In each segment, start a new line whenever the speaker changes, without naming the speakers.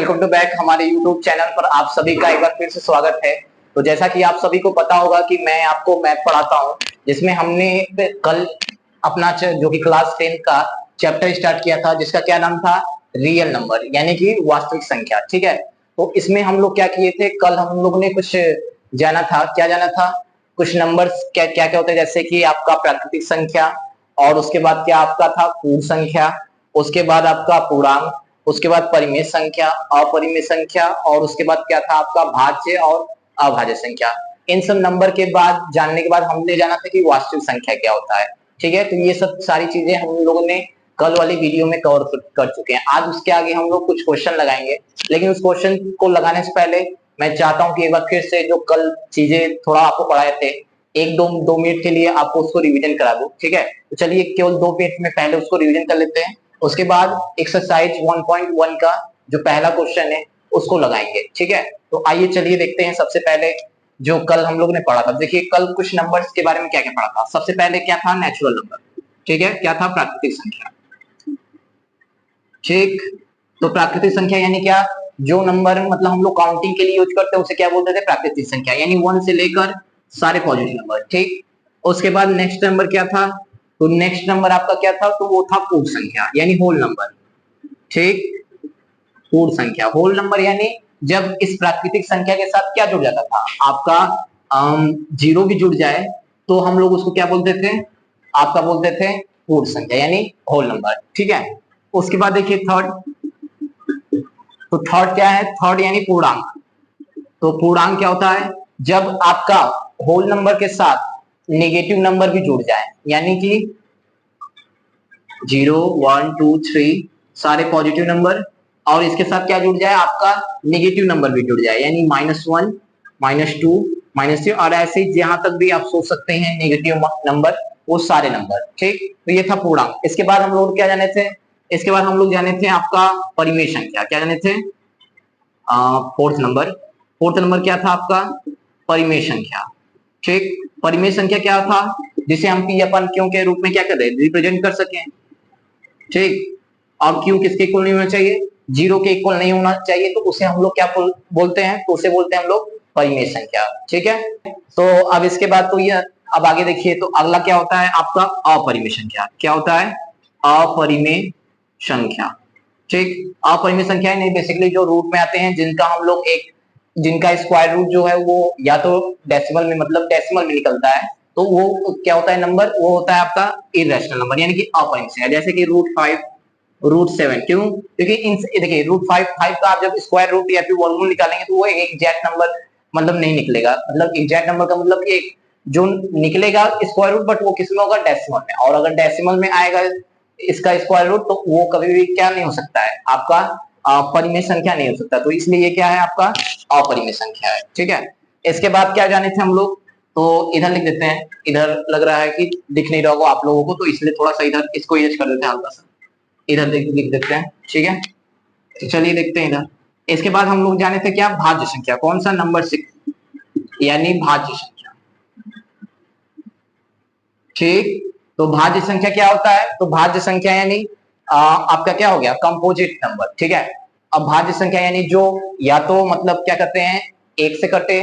Welcome to back हमारे YouTube channel पर आप सभी का एक बार फिर से स्वागत है। तो जैसा कि आप सभी को पता होगा कि मैं आपको मैथ पढ़ाता हूं, जिसमें हमने कल अपना जो कि क्लास 10 का चैप्टर स्टार्ट किया था, जिसका क्या नाम था, रियल नंबर यानी कि वास्तविक संख्या। ठीक है, तो इसमें हम लोग क्या किए थे, कल हम लोग ने कुछ जाना था। क्या जाना था, कुछ नंबर्स क्या क्या क्या होते हैं, जैसे कि आपका प्राकृतिक संख्या, और उसके बाद क्या आपका था पूर्ण संख्या, उसके बाद आपका पूर्णांक, उसके बाद परिमेय संख्या, अपरिमेय संख्या, और उसके बाद क्या था आपका भाज्य और अभाज्य संख्या। इन सब नंबर के बाद जानने के बाद हमने जाना था कि वास्तविक संख्या क्या होता है। ठीक है, तो ये सब सारी चीजें हम लोगों ने कल वाली वीडियो में कवर कर चुके हैं। आज उसके आगे हम लोग कुछ क्वेश्चन लगाएंगे, लेकिन उस क्वेश्चन को लगाने से पहले मैं चाहता हूं कि एक बार फिर से जो कल चीजें थोड़ा आपको पढ़ाए थे, एक दो मिनट के लिए आपको उसको रिवीजन करा दूं। ठीक है, तो चलिए केवल 2 मिनट में पहले उसको रिवीजन कर लेते हैं। उसके बाद एक्सरसाइज 1.1 का जो पहला क्वेश्चन है उसको लगाएंगे। ठीक है, तो आइए चलिए देखते हैं। सबसे पहले जो कल हम लोग ने पढ़ा था, देखिए कल कुछ नंबर्स के बारे में क्या क्या पढ़ा था। सबसे पहले क्या था, नेचुरल नंबर। ठीक है, क्या था, प्राकृतिक संख्या। ठीक, तो प्राकृतिक संख्या यानी क्या, जो नंबर मतलब हम लोग काउंटिंग के लिए यूज करते हैं उसे क्या बोलते थे, प्राकृतिक संख्या, यानी 1 से लेकर सारे पॉजिटिव नंबर। ठीक, उसके बाद नेक्स्ट नंबर क्या था, तो नेक्स्ट नंबर आपका क्या था, तो वो था पूर्ण संख्या यानी होल नंबर। ठीक, पूर्ण संख्या, होल नंबर यानी जब इस प्राकृतिक संख्या के साथ क्या जुड़ जाता था आपका, जीरो भी जुड़ जाए तो हम लोग उसको क्या बोलते थे, आपका बोलते थे पूर्ण संख्या यानी होल नंबर। ठीक है, उसके बाद देखिए थर्ड, तो थर्ड क्या है, थर्ड यानी पूर्णांक। तो पूर्णांक क्या होता है, जब आपका होल नंबर के साथ नेगेटिव नंबर भी जुड़ जाए, यानी कि 0 1 2 3 सारे पॉजिटिव नंबर, और इसके साथ क्या जुड़ जाए, आपका नेगेटिव नंबर भी जुड़ जाए, यानी -1 -2 -3, और ऐसे जहां तक भी आप सोच सकते हैं नेगेटिव नंबर, वो सारे नंबर। ठीक, तो ये था पूर्णांक। इसके बाद हम लोग क्या जाने थे, इसके बाद हम लोग जाने थे आपका परिमेय संख्या। क्या जाने थे, फोर्थ नंबर। फोर्थ नंबर क्या था आपका, परिमेय संख्या। ठीक, परिमेय संख्या क्या था, जिसे हम पी अपन क्यों के रूप में क्या कर रहे हैं, रिप्रेजेंट कर सकें। ठीक, और क्यों किसके इक्वल नहीं होना चाहिए, 0 के इक्वल नहीं होना चाहिए, तो उसे हम लोग क्या बोलते हैं, तो उसे बोलते हैं हम लोग परिमेय संख्या। ठीक है, तो अब इसके बाद तो ये, अब आगे देखिए, तो अगला क्या होता है आपका अपरिमेय संख्या। क्या होता है, अपरिमेय संख्या। ठीक, अपरिमेय संख्या नहीं, बेसिकली जो रूट में आते हैं, जिनका हम लोग जिनका स्क्वायर रूट जो है वो या तो डेसिमल में, मतलब डेसिमल में निकलता है, तो वो क्या होता है नंबर, वो होता है आपका इरेशनल नंबर यानी कि अपरिमेय संख्या। जैसे कि √5 √7, क्यों, क्योंकि इन देखिए √5 का आप जब स्क्वायर रूट या फिर वर्गमूल निकालेंगे तो वो एक एग्जैक्ट नंबर मतलब नहीं निकलेगा। मतलब एग्जैक्ट नंबर का मतलब कि जो निकलेगा स्क्वायर रूट, बट वो किसमें होगा, डेसिमल में, और अगर डेसिमल में आएगा इसका स्क्वायर रूट तो वो कभी भी क्या नहीं हो सकता है, आपका परिमेय संख्या नहीं हो सकता। तो इसलिए ये क्या है, आपका अपरिमेय संख्या है। ठीक है, इसके बाद क्या जाने थे हम लोग, तो इधर लिख देते हैं। इधर लग रहा है कि दिख नहीं रहा होगा आप लोगों को, तो इसलिए थोड़ा सा इधर इसको इरेज कर देते हैं हल्का सा, इधर लिख देते हैं। ठीक है, तो चलिए देखते हैं इधर। इसके बाद हम लोग जाने थे क्या, भाज्य संख्या। कौन सा, नंबर 6 यानी भाज्य संख्या। ठीक, तो भाज्य संख्या क्या होता है, तो भाज्य संख्या यानी आपका क्या हो गया, कंपोजिट नंबर। ठीक है, अब भाज्य संख्या यानी जो या तो मतलब क्या कहते हैं, एक से कटे,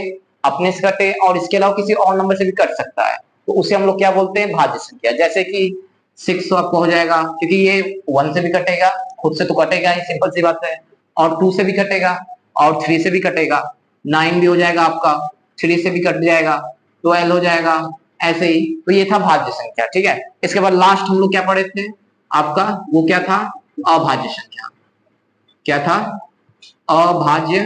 अपने से कटे, और इसके अलावा किसी और नंबर से भी कट सकता है, तो उसे हम लोग क्या बोलते हैं, भाज्य संख्या। जैसे कि 6 आपको हो जाएगा, क्योंकि ये 1 से भी कटेगा, खुद से तो कटेगा ही, सिंपल सी बात है, और 2 से भी कटेगा, और 3 से भी कटेगा, 9 भी हो जाएगा आपका, 3 से भी कट जाएगा, 12 हो जाएगा, ऐसे ही। तो ये था भाज्य संख्या। ठीक है, इसके बाद लास्ट हम लोग क्या पढ़े थे आपका, वो क्या था, अभाज्य संख्या। क्या था, अभाज्य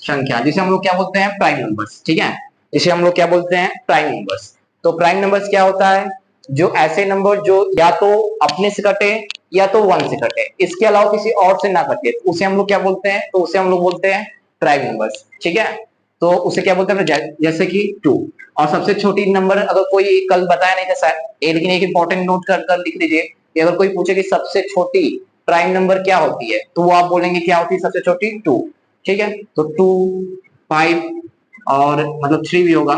संख्या, जिसे हम लोग क्या बोलते हैं, प्राइम नंबर्स। ठीक है, इसे हम लोग क्या बोलते हैं, प्राइम नंबर्स। तो प्राइम नंबर्स क्या होता है, जो ऐसे नंबर जो या तो अपने से कटे या तो 1 से कटे, इसके अलावा किसी और से ना कटे, तो उसे हम लोग क्या बोलते हैं, तो उसे हम लोग बोलते हैं प्राइम नंबर्स। ठीक है, तो उसे क्या बोलते हैं, जैसे कि 2। और सबसे छोटी नंबर अगर कोई कल बताया नहीं था, लेकिन एक इंपॉर्टेंट नोट कर लिख लीजिए कि अगर कोई पूछे कि सबसे छोटी प्राइम नंबर क्या होती है, तो वो आप बोलेंगे क्या होती है सबसे छोटी, 2। ठीक है, तो 2 5 और मतलब 3 भी होगा,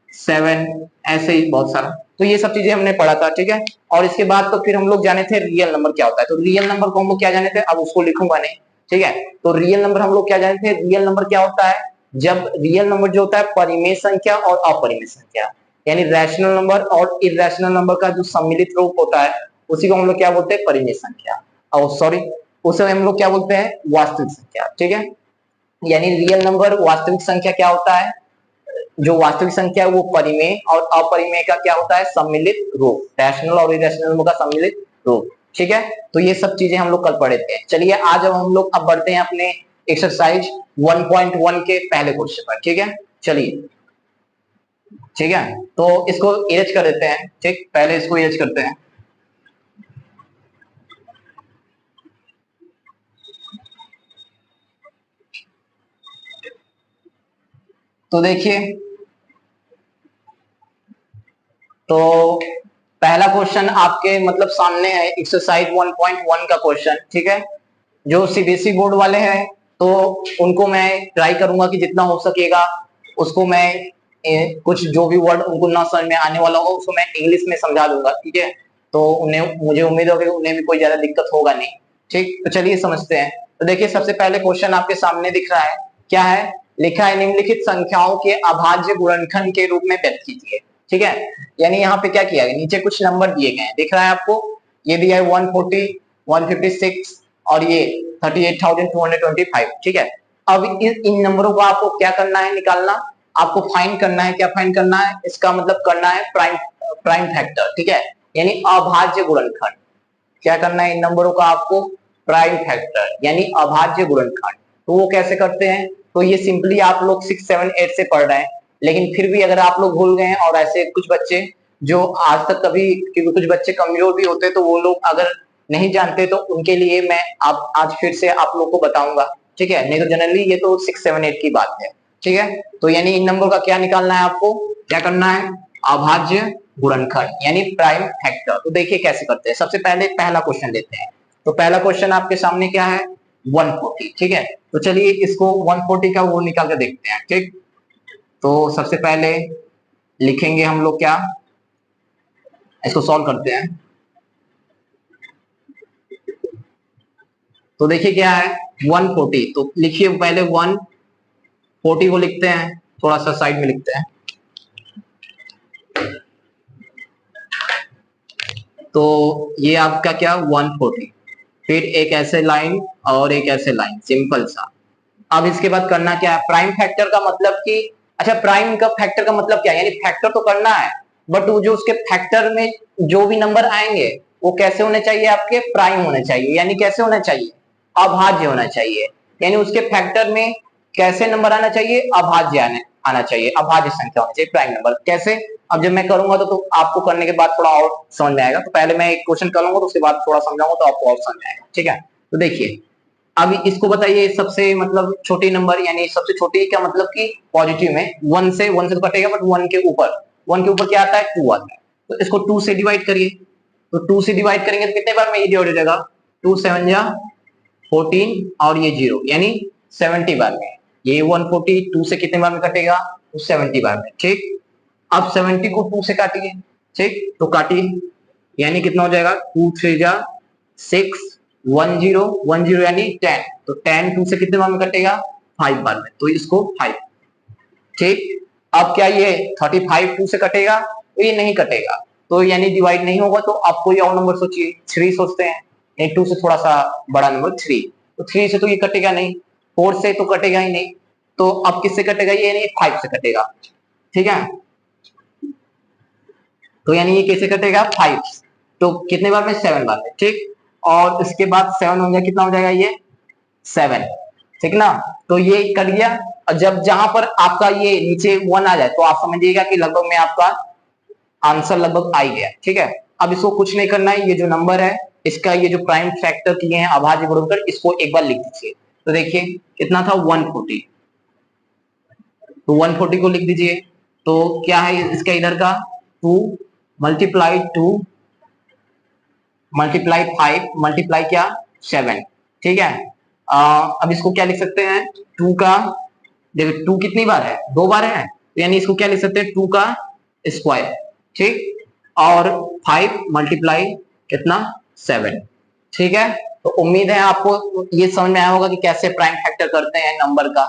7, ऐसे ही बहुत सारा। तो ये सब चीजें हमने पढ़ा था। ठीक है, और इसके बाद तो फिर हम लोग जाने थे रियल नंबर क्या होता है। तो रियल नंबर को हम लोग क्या जाने थे, अब उसको लिखूंगा नहीं, ठीक है। तो रियल नंबर हम लोग क्या जानते हैं, रियल नंबर क्या होता है, जब रियल नंबर जो होता है परिमेय संख्या और अपरिमेय संख्या, यानी रैशनल नंबर और इरेशनल नंबर का जो सम्मिलित रूप होता है उसी को हम लोग क्या बोलते हैं, परिमेय संख्या, और सॉरी उसे हम लोग क्या बोलते हैं, वास्तविक संख्या। ठीक है, यानी रियल नंबर वास्तविक संख्या क्या होता है, जो वास्तविक संख्या है वो परिमेय और अपरिमेय का क्या होता है, सम्मिलित रूप, रैशनल और इरेशनल नंबर का सम्मिलित रूप। ठीक है, तो ये सब चीजें हम लोग कल पढ़े थे। चलिए आज हम लोग अब बढ़ते हैं अपने एक्सरसाइज 1.1 के पहले क्वेश्चन पर। ठीक है, चलिए ठीक है, तो इसको इरेज कर देते हैं। ठीक, पहले इसको इरेज करते हैं। तो देखिए, तो पहला क्वेश्चन आपके मतलब सामने है, एक्सरसाइज 1.1 का क्वेश्चन। ठीक है, जो सीबीएसई बोर्ड वाले हैं तो उनको मैं ट्राई करूंगा कि जितना हो सकेगा उसको मैं कुछ जो भी वर्ड उनको ना समझ में आने वाला होगा उसको मैं इंग्लिश में समझा दूंगा। ठीक है, तो उन्हें, मुझे उम्मीद है कि उन्हें भी कोई ज्यादा दिक्कत होगा नहीं। ठीक, तो चलिए समझते हैं। तो देखिए सबसे पहले क्वेश्चन आपके सामने दिख रहा है, क्या है, लिखा है निम्नलिखित संख्याओं के अभाज्य गुणनखंड के रूप में व्यक्त कीजिए। ठीक है, यानी यहाँ पे क्या किया गया, नीचे कुछ नंबर दिए गए हैं, दिख रहा है आपको, ये दिया है 140, 156 और ये 38,225। ठीक है, अब इन नंबरों को आपको क्या करना है, निकालना, आपको फाइंड करना है। क्या फाइंड करना है, इसका मतलब करना है प्राइम प्राइम फैक्टर। ठीक है, यानी अभाज्य गुणनखंड। क्या करना है, इन नंबरों का आपको प्राइम फैक्टर यानी अभाज्य गुणनखंड। तो वो कैसे करते हैं, तो ये सिंपली आप लोग 6, 7, 8 से पढ़ रहे हैं, लेकिन फिर भी अगर आप लोग भूल गए हैं और ऐसे कुछ बच्चे जो आज तक कभी, क्योंकि कुछ बच्चे कमजोर भी होते हैं, तो वो लोग अगर नहीं जानते तो उनके लिए मैं आप आज फिर से आप लोग को बताऊंगा। ठीक है, नहीं तो जनरली ये तो 6, 7, 8 की बात है। ठीक है, तो यानी इन नंबर का क्या निकालना है, आपको क्या करना है, अभाज्य गुणनखंड यानी प्राइम फैक्टर। तो देखिए कैसे करते हैं, सबसे पहले पहला क्वेश्चन लेते हैं। तो पहला क्वेश्चन आपके सामने क्या है, 140। ठीक है, तो चलिए इसको 140 का वो निकाल कर देखते हैं। ठीक, तो सबसे पहले लिखेंगे हम लोग क्या, इसको सॉल्व करते हैं। तो देखिए क्या है 140, तो लिखिए पहले 140 को लिखते हैं, थोड़ा सा साइड में लिखते हैं। तो ये आपका क्या 140, फिर एक ऐसे लाइन और एक ऐसे लाइन, सिंपल सा। अब इसके बाद करना क्या है, प्राइम फैक्टर का मतलब कि, अच्छा प्राइम का फैक्टर का मतलब क्या है, यानी फैक्टर तो करना है, बट वो जो उसके फैक्टर में जो भी नंबर आएंगे वो कैसे होने चाहिए, आपके प्राइम होने चाहिए। यानी कैसे होना चाहिए, अभाज्य होना चाहिए। यानी उसके फैक्टर में कैसे नंबर आना चाहिए, अभाज्य आना चाहिए, अभाज्य संख्या होनी चाहिए प्राइम नंबर। कैसे, अब जब मैं करूंगा तो आपको करने के बाद थोड़ा और समझ में आएगा। तो पहले मैं एक क्वेश्चन करूंगा तो उसके बाद थोड़ा समझाऊंगा तो आपको और समझ में आएगा। ठीक है, तो देखिए अभी इसको बताइए, सबसे मतलब छोटी नंबर, यानी सबसे छोटी का मतलब कि पॉजिटिव में 1 से तो कटेगा, बट 1 के ऊपर क्या आता है, 2 आता है। तो इसको 2 से डिवाइड करिए, तो 2 से डिवाइड करेंगे तो कितने बार में ये डिवाइड हो जाएगा, 2 7 जा 14 और ये 0 यानी 70 बार में। ये 140 2 से कितने बार में कटेगा, तो 70 बार में। ठीक, अब 70 को 2 से काटिए। ठीक, तो काटिए, यानी कितना हो जाएगा, 2 3 जा 6, 10 यानी 10, तो 10 2 से कितने बार में कटेगा, 5 बार में, तो इसको 5। ठीक, अब क्या ये 35 2 से कटेगा, तो ये नहीं कटेगा, तो यानी डिवाइड नहीं होगा। तो आप कोई और नंबर सोचिए, 3 सोचते हैं, नहीं 2 से थोड़ा सा बड़ा नंबर 3, तो 3 से तो ये कटेगा नहीं, 4 से तो कटेगा ही नहीं, तो अब किससे कटेगा, ये नहीं 5 से कटेगा। ठीक है, तो यानी ये कैसे कटेगा, 5, तो कितने बार में, 7 बार में। ठीक, और इसके बाद 7 हो जाएगा, कितना हो जाएगा ये 7। ठीक ना, तो ये कर गया। और जब जहां पर आपका ये नीचे 1 आ जाए तो आप समझिएगा कि लगभग में आपका आंसर लगभग आ ही गया। ठीक है, अब इसको कुछ नहीं करना है, ये जो नंबर है इसका ये जो प्राइम फैक्टर किए हैं अभाज्य गुणनखंड, इसको एक बार लिख दीजिए। तो देखिए कितना था 140, तो 140 को लिख दीजिए। तो क्या है इसका इधर का 2 मल्टीप्लाई 2 मल्टीप्लाई 5 मल्टीप्लाई क्या 7। ठीक है, अब इसको क्या लिख सकते हैं, 2 का, देखो 2 कितनी बार है, 2 बार है, तो यानी इसको क्या लिख सकते हैं, 2 का स्क्वायर। ठीक, और 5 मल्टीप्लाई कितना 7। ठीक है, तो उम्मीद है आपको ये समझ में आया होगा कि कैसे प्राइम फैक्टर करते हैं नंबर का।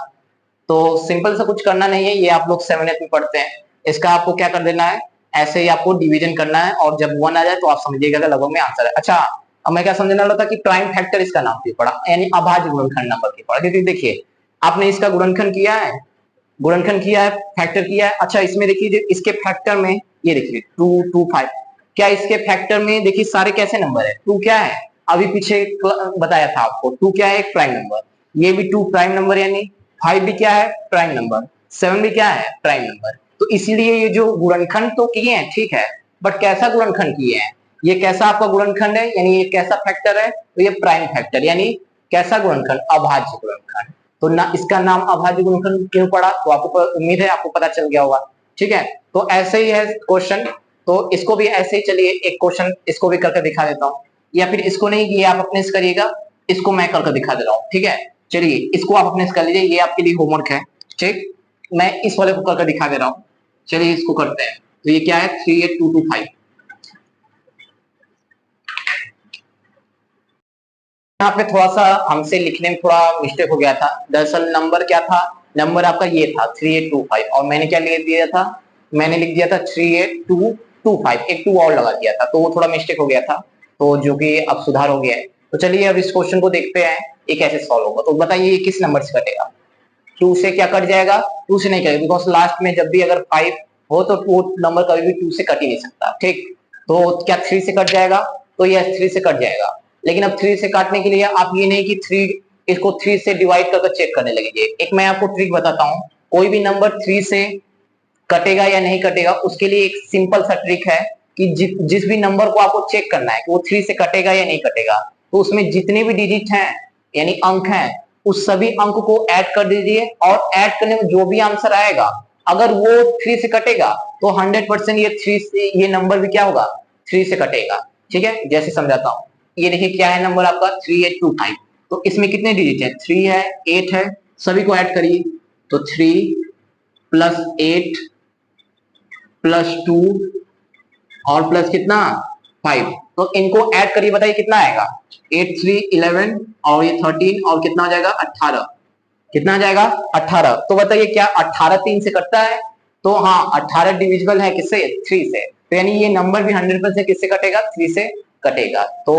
तो सिंपल सा कुछ करना नहीं है, ये आप लोग 7th में पढ़ते हैं। इसका आपको क्या कर देना है, ऐसे ही आपको डिवीजन करना है, और जब 1 आ जाए तो आप समझिएगा कि लगभग में आंसर है। अच्छा, अब मैं क्या समझने वाला था कि प्राइम फैक्टर इसका नाम क्यों पड़ा, यानी अभाज्य गुणनखंड नंबर क्यों पड़ा, क्योंकि देखिए आपने इसका गुणनखंड किया है, फैक्टर किया है। अच्छा, इसमें देखिए इसके फैक्टर में ये देखिए 2 2 5, क्या इसके फैक्टर में देखिए सारे कैसे नंबर है, 2 क्या है, अभी पीछे बताया था आपको, 2 क्या है, एक प्राइम नंबर, ये भी 2 प्राइम नंबर, यानी 5 भी क्या है, प्राइम नंबर, 7 भी क्या है, प्राइम नंबर। तो इसलिए ये जो गुणनखंड तो किए हैं ठीक है, बट कैसा गुणनखंड किए हैं, ये कैसा आपका गुणनखंड है, यानी ये कैसा फैक्टर है, तो ये प्राइम फैक्टर, यानी कैसा गुणनखंड, अभाज्य गुणनखंड। तो ना इसका नाम अभाज्य गुणनखंड क्यों पड़ा, तो आपको उम्मीद है आपको पता चल गया होगा। ठीक है, तो ऐसे ही है क्वेश्चन, तो इसको भी ऐसे ही, चलिए एक क्वेश्चन इसको भी करके दिखा देता हूँ, या फिर इसको नहीं, ये आप अपने से करिएगा, इसको मैं करके दिखा दे रहा हूँ। ठीक है, चलिए इसको आप अपने से कर लीजिए, ये आपके लिए होमवर्क है। ठीक, मैं इस वाले को करके दिखा दे रहा हूँ, चलिए इसको करते हैं। तो ये क्या है, 38225। यहाँ पे थोड़ा सा हमसे लिखने में थोड़ा मिस्टेक हो गया था, दरअसल नंबर क्या था, नंबर आपका ये था 3825, और मैंने क्या लिख दिया था, मैंने लिख दिया था 38225, एक 2 और लगा दिया था, तो वो थोड़ा मिस्टेक हो गया था, तो जो कि अब सुधार हो गया है। तो चलिए अब इस क्वेश्चन को देखते हैं ये कैसे सॉल्व होगा। तो बताइए ये किस नंबर से कटेगा, 2 से क्या कट जाएगा, 2 से नहीं कटेगा, बिकॉज लास्ट में जब भी अगर 5 हो तो वो नंबर कभी भी 2 से कट ही नहीं सकता। ठीक, तो क्या 3 से कट जाएगा, तो ये 3 से कट जाएगा, लेकिन अब 3 से काटने के लिए आप ये नहीं कि 3 इसको 3 से डिवाइड करके चेक करने लगेंगे। एक मैं आपको ट्रिक बताता हूँ, कोई भी नंबर 3 से कटेगा या नहीं कटेगा, उसके लिए एक सिंपल सा ट्रिक है कि जिस भी नंबर को आपको चेक करना है कि वो 3 से कटेगा या नहीं कटेगा, तो उसमें जितने भी डिजिट हैं यानी अंक हैं, उस सभी अंक को ऐड कर दीजिए, और ऐड करने में जो भी आंसर आएगा, अगर वो 3 से कटेगा तो 100% ये 3 से ये नंबर भी क्या होगा, 3 से कटेगा। ठीक है, जैसे समझाता हूँ, ये देखिए क्या है नंबर आपका 3825, तो इसमें कितने डिजिट है, 3 है, 8 है, सभी को ऐड करिए, तो 3 प्लस 8 प्लस 2 और प्लस कितना 5, तो इनको ऐड करिए, बताइए कितना आएगा, 8 3 11 और ये 13 और कितना हो जाएगा 18, कितना आ जाएगा 18। तो बताइए क्या 18 3 से कटता है, तो हाँ 18 डिविजिबल है किससे, 3 से, तो यानी ये नंबर भी 100% किससे कटेगा, 3 से कटेगा। तो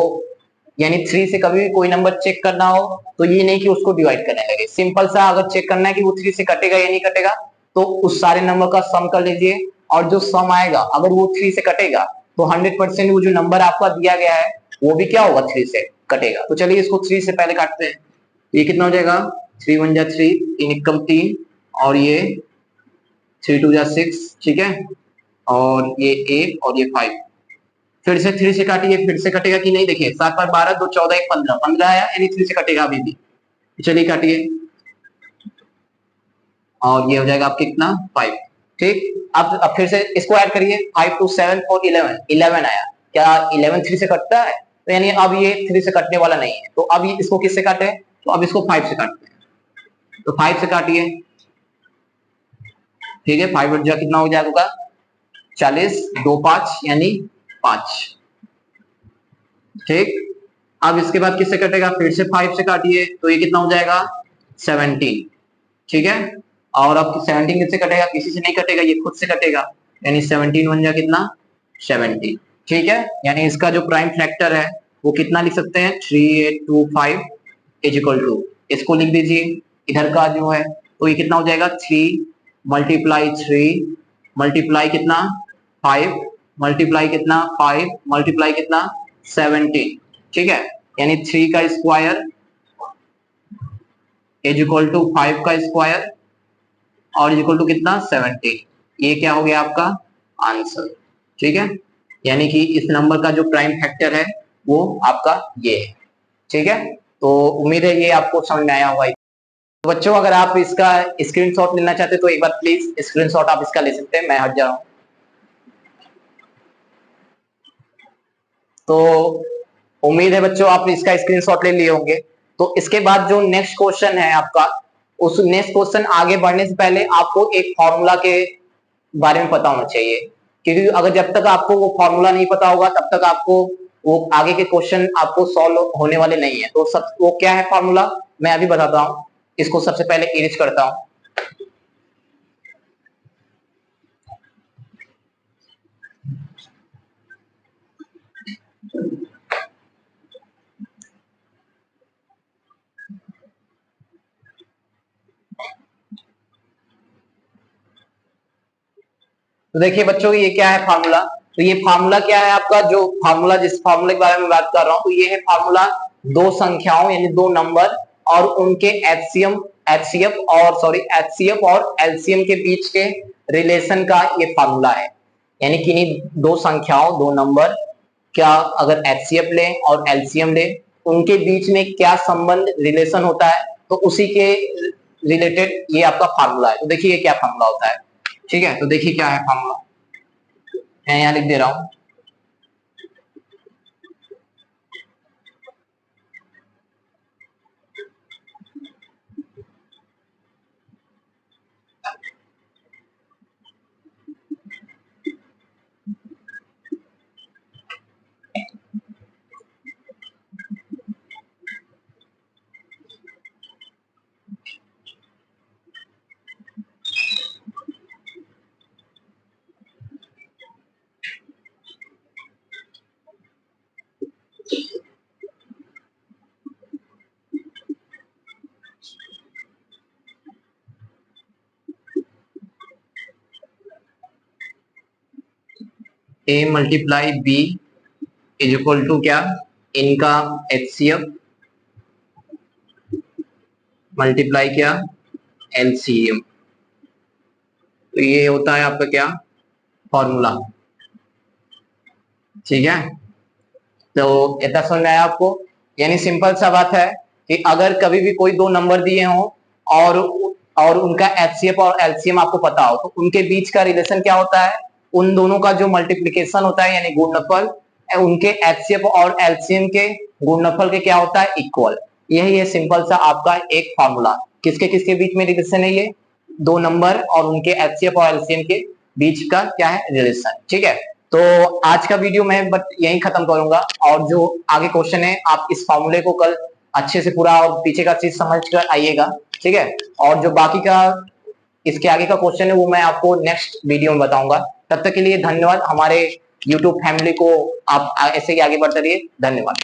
यानी 3 से कभी भी कोई नंबर चेक करना हो तो ये नहीं कि उसको डिवाइड करने लगे, सिंपल सा अगर चेक करना है कि वो 3 से कटेगा या नहीं कटेगा, तो उस सारे नंबर का सम कर लीजिए, और जो सम आएगा अगर वो 3 से कटेगा तो 100% वो जो नंबर आपका दिया गया है वो भी क्या होगा, 3 से कटेगा। तो चलिए इसको 3 से पहले काटते हैं, ये कितना हो जाएगा, 3 1 जा 3, 3 एकम 3, और ये 3 2 जा 6, ठीक है, और ये 8 और ये 5, फिर से 3 से काटिए, फिर से कटेगा कि नहीं, देखिए 7 5 12 2 14 1 15, 15 आया, यानी 3 से कटेगा अभी भी। चलिए काटिए, और ये हो जाएगा आपके कितना 5। ठीक, अब फिर से इसको ऐड करिए, 5 2 7 और 11, 11 आया, क्या 11 3 से कटता है, तो यानी अब ये 3 से कटने वाला नहीं है, तो अब ये इसको किससे काटे, तो अब इसको 5 से काटते हैं, तो 5 से काटिए, ठीक है, 5 जा कितना हो जाएगा 40, 2 5 यानी 5। ठीक, अब इसके बाद किससे कटेगा, फिर से 5 से काटिए, तो ये कितना हो जाएगा 17। ठीक है, और अब 17 किससे कटेगा, किसी से नहीं कटेगा, ये खुद से कटेगा, यानी 17 बन जाएगा कितना 70। ठीक है, यानी इसका जो प्राइम फैक्टर है वो कितना लिख सकते हैं, 3825 इज इक्वल टू, इसको लिख दीजिए इधर का जो है, तो ये कितना हो जाएगा 3 मल्टीप्लाई 3 मल्टीप्लाई कितना 5 मल्टीप्लाई कितना 5 मल्टीप्लाई कितना 17। ठीक है, यानी 3 का स्क्वायर इज इक्वल टू 5 का स्क्वायर और इज इक्वल टू कितना 17, ये क्या हो गया आपका आंसर। ठीक है, यानी कि इस नंबर का जो प्राइम फैक्टर है वो आपका ये है। ठीक है, तो उम्मीद है ये आपको समझ में आया होगा। तो बच्चों अगर आप इसका स्क्रीनशॉट लेना चाहते तो एक बार प्लीज स्क्रीनशॉट आप इसका ले सकते हैं, मैं हट जा रहा हूं। तो उम्मीद है बच्चों आप इसका स्क्रीनशॉट ले लिए होंगे। तो इसके बाद जो नेक्स्ट क्वेश्चन है आपका, उस नेक्स्ट क्वेश्चन आगे बढ़ने से पहले आपको एक फॉर्मूला के बारे में पता होना चाहिए, क्योंकि अगर जब तक आपको वो फॉर्मूला नहीं पता होगा तब तक आपको वो आगे के क्वेश्चन आपको सॉल्व होने वाले नहीं है। तो सब वो क्या है फॉर्मूला, मैं अभी बताता हूँ। इसको सबसे पहले इरेज करता हूँ। तो देखिए बच्चों, ये क्या है फार्मूला। तो ये फार्मूला क्या है आपका, जो फार्मूला जिस फार्मूले के बारे में बात कर रहा हूं, तो ये है फार्मूला दो संख्याओं यानी दो नंबर और उनके एचसीएफ और एलसीएम के बीच के रिलेशन का ये फार्मूला है। यानी कि दो संख्याओं, दो नंबर क्या अगर एचसीएफ ले और एलसीएम ले, उनके बीच में क्या संबंध रिलेशन होता है, तो उसी के रिलेटेड ये आपका फार्मूला है। तो देखिए ये क्या फार्मूला होता है। ठीक है, तो देखिए क्या है फॉर्मूला, मैं यहाँ लिख दे रहा हूं। A multiply B is equal to क्या, इनका एचसीएफ मल्टीप्लाई क्या, एलसीएम। तो ये होता है आपका क्या फॉर्मूला। ठीक है, तो इतना समझ में आया आपको। यानी सिंपल सा बात है कि अगर कभी भी कोई दो नंबर दिए हों और उनका एचसीएफ और एलसीएम आपको पता हो, तो उनके बीच का रिलेशन क्या होता है, उन दोनों का जो मल्टीप्लीकेशन होता है यानी गुणनफल, उनके एचसीएफ और एलसीएम के गुणनफल के क्या होता है, इक्वल। यही है सिंपल सा आपका एक फॉर्मूला। किसके किसके बीच में रिलेशन है, ये दो नंबर और उनके एचसीएफ और एलसीएम के बीच का क्या है, रिलेशन। ठीक है, तो आज का वीडियो मैं बट यही खत्म करूंगा, और जो आगे क्वेश्चन है आप इस फॉर्मूले को कल अच्छे से पूरा और पीछे का चीज समझ कर आइएगा। ठीक है, और जो बाकी का इसके आगे का क्वेश्चन है वो मैं आपको नेक्स्ट वीडियो में बताऊंगा। तब तक के लिए धन्यवाद। हमारे यूट्यूब फैमिली को आप ऐसे ही आगे बढ़ते रहिए। धन्यवाद।